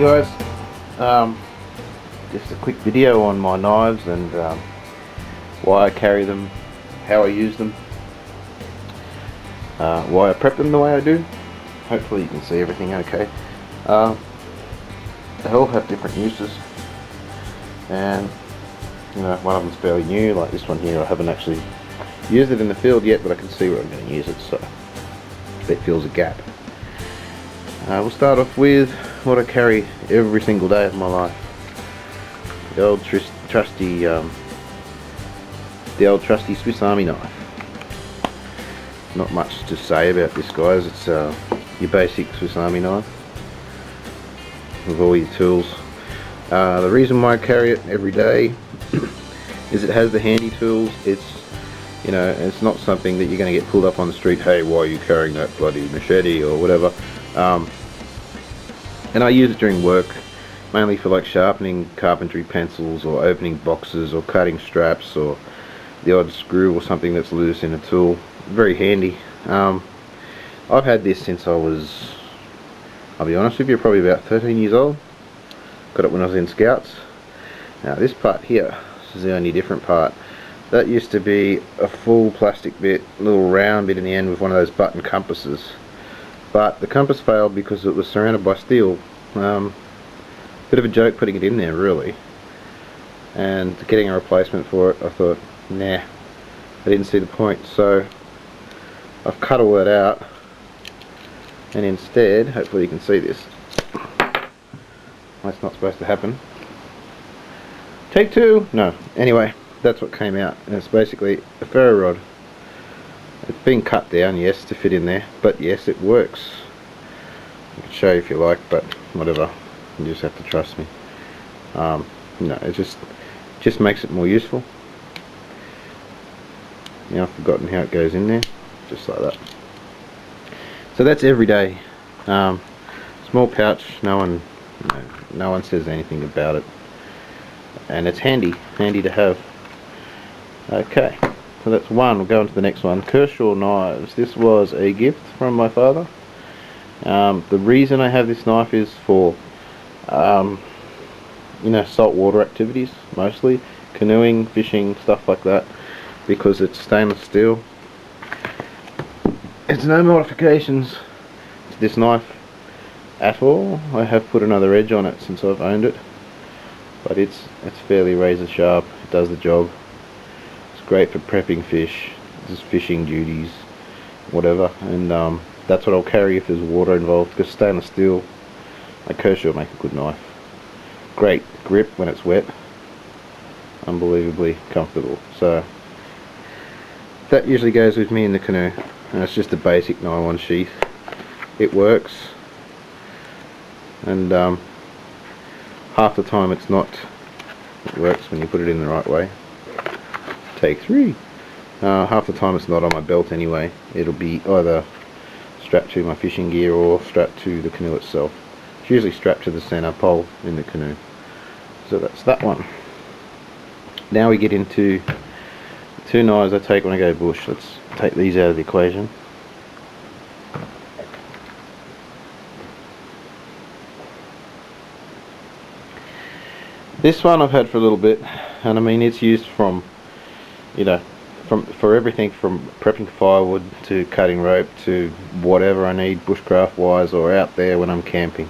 guys, just a quick video on my knives and why I carry them, how I use them, why I prep them the way I do. Hopefully you can see everything okay. They all have different uses, and you know, one of them's fairly new, like this one here. I haven't actually used it in the field yet, but I can see where I'm going to use it, so it fills a gap. We'll start off with what I carry every single day of my life. The old trusty Swiss Army knife. Not much to say about this, guys. It's your basic Swiss Army knife with all your tools. The reason why I carry it every day is it has the handy tools. It's, you know, it's not something that you're going to get pulled up on the street. Hey, why are you carrying that bloody machete or whatever? And I use it during work, mainly for like sharpening carpentry pencils or opening boxes or cutting straps or the odd screw or something that's loose in a tool. Very handy. I've had this since I was, I'll be honest with you, probably about 13 years old. Got it when I was in Scouts. Now this part here, this is the only different part. That used to be a full plastic bit, a little round bit in the end with one of those button compasses. But the compass failed because it was surrounded by steel. Bit of a joke putting it in there, really. And getting a replacement for it, I thought, nah, I didn't see the point. So I've cut all that out, and instead, hopefully you can see this. That's not supposed to happen. Take two. No. Anyway, that's what came out, and it's basically a ferro rod. It's been cut down, yes, to fit in there, but yes, it works. I can show you if you like, but whatever. You just have to trust me. No, it just makes it more useful. Now I've forgotten how it goes in there, just like that. So that's every day. Small pouch. No one says anything about it, and it's handy to have. Okay. So that's one. We'll go on to the next one. Kershaw knives. This was a gift from my father. The reason I have this knife is for, you know, saltwater activities, mostly canoeing, fishing, stuff like that, because it's stainless steel. It's no modifications to this knife at all. I have put another edge on it since I've owned it, but it's fairly razor sharp. It does the job. Great for prepping fish, just fishing duties, whatever, and that's what I'll carry if there's water involved, because stainless steel, like Kershaw, will make a good knife. Great grip when it's wet, unbelievably comfortable. So that usually goes with me in the canoe, and it's just a basic nylon sheath. It works, and half the time it's not. It works when you put it in the right way. Take three. Half the time it's not on my belt anyway. It'll be either strapped to my fishing gear or strapped to the canoe itself. It's usually strapped to the center pole in the canoe. So that's that one. Now we get into two knives I take when I go bush. Let's take these out of the equation. This one I've had for a little bit, and I mean it's used from, you know, for everything from prepping firewood to cutting rope to whatever I need bushcraft wise or out there when I'm camping.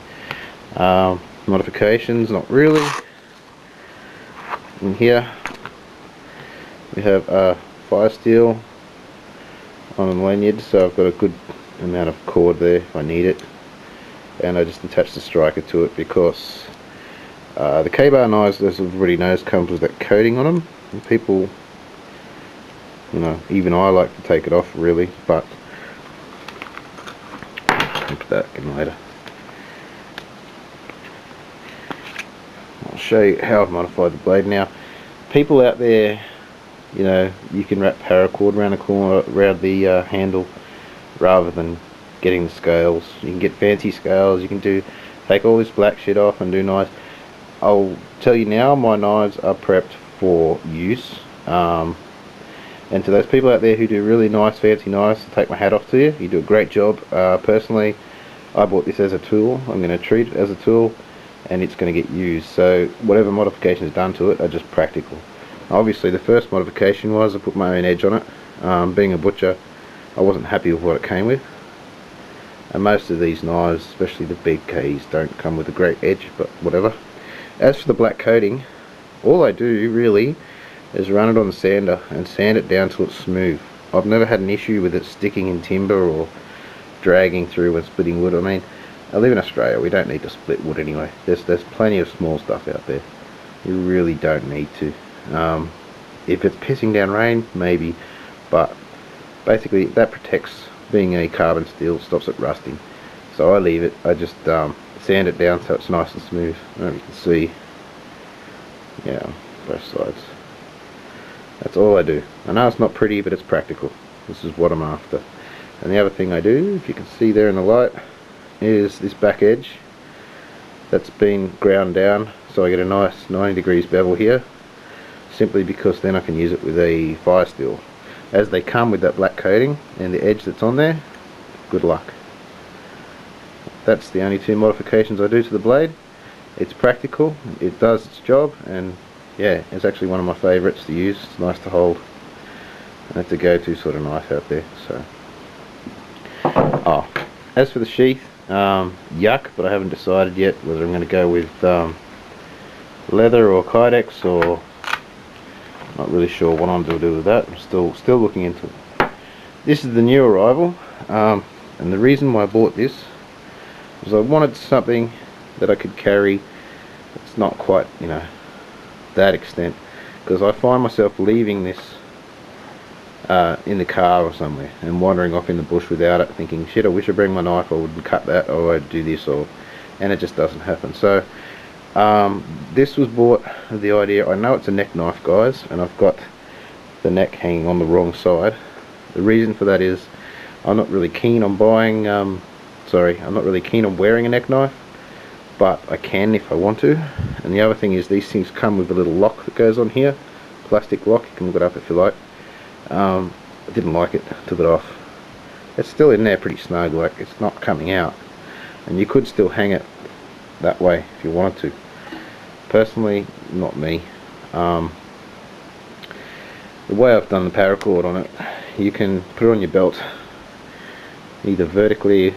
Modifications, not really. In here we have fire steel on a lanyard, so I've got a good amount of cord there if I need it, and I just attach the striker to it because the K-bar knives, as everybody knows, comes with that coating on them, and people, you know, even I like to take it off really, but I'll put that in later. I'll show you how I've modified the blade now. People out there, you know, you can wrap paracord around the corner, around the handle, rather than getting the scales. You can get fancy scales. You can take all this black shit off and do nice. I'll tell you now, my knives are prepped for use. And to those people out there who do really nice fancy knives, I take my hat off to you. You do a great job. Personally, I bought this as a tool. I'm going to treat it as a tool. and it's going to get used. So whatever modification is done to it are just practical. Obviously the first modification was I put my own edge on it. Being a butcher, I wasn't happy with what it came with, and most of these knives, especially the big Ks, don't come with a great edge, but whatever. As for the black coating, all I do really is run it on the sander and sand it down till it's smooth. I've never had an issue with it sticking in timber or dragging through when splitting wood. I mean, I live in Australia, we don't need to split wood anyway. There's plenty of small stuff out there. You really don't need to. If it's pissing down rain, maybe, but basically that protects, being a carbon steel, stops it rusting. So I leave it, I just sand it down so it's nice and smooth. I don't know if you can see, yeah, both sides. That's all I do. I know it's not pretty, but it's practical. This is what I'm after. And the other thing I do, if you can see there in the light, is this back edge that's been ground down, so I get a nice 90 degrees bevel here, simply because then I can use it with a fire steel. As they come with that black coating and the edge that's on there, good luck. That's the only two modifications I do to the blade. It's practical, it does its job, and yeah, it's actually one of my favourites to use. It's nice to hold, and it's a go-to sort of knife out there. So, as for the sheath, yuck, but I haven't decided yet whether I'm going to go with leather or Kydex, or not really sure what I'm going to do with that. I'm still looking into it. This is the new arrival, and the reason why I bought this was I wanted something that I could carry. It's not quite, you know, that extent, because I find myself leaving this in the car or somewhere and wandering off in the bush without it, thinking, shit, I wish I'd bring my knife, I would cut that, or I'd do this, or, and it just doesn't happen. So this was bought with the idea, I know it's a neck knife, guys, and I've got the neck hanging on the wrong side. The reason for that is I'm not really keen on buying I'm not really keen on wearing a neck knife, but I can if I want to. And the other thing is, these things come with a little lock that goes on here, plastic lock. You can look it up if you like. I didn't like it, took it off. It's still in there pretty snug, like it's not coming out, and you could still hang it that way if you wanted to. Personally, not me. The way I've done the paracord on it, you can put it on your belt either vertically,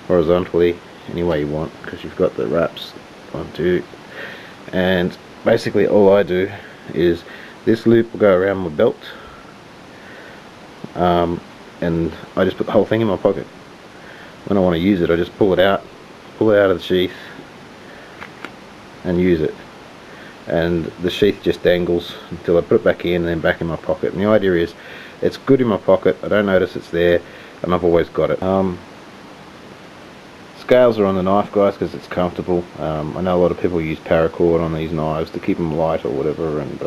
horizontally, any way you want, because you've got the wraps onto, and basically all I do is this loop will go around my belt, and I just put the whole thing in my pocket. When I want to use it, I just pull it out of the sheath and use it, and the sheath just dangles until I put it back in and then back in my pocket. And the idea is, it's good in my pocket, I don't notice it's there, and I've always got it. Scales are on the knife, guys, because it's comfortable. I know a lot of people use paracord on these knives to keep them light or whatever, and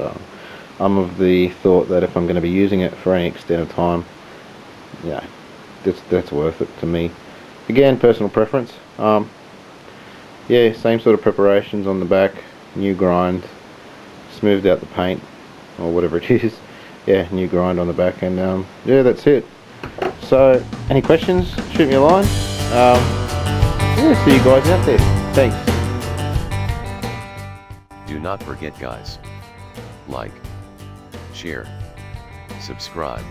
I'm of the thought that if I'm going to be using it for any extent of time, yeah, that's worth it to me. Again, personal preference. Yeah, same sort of preparations on the back, new grind, smoothed out the paint or whatever it is. Yeah, new grind on the back, and yeah, that's it. So, any questions? Shoot me a line. Yeah, see you guys out there. Thanks. Do not forget, guys. Like, share, subscribe.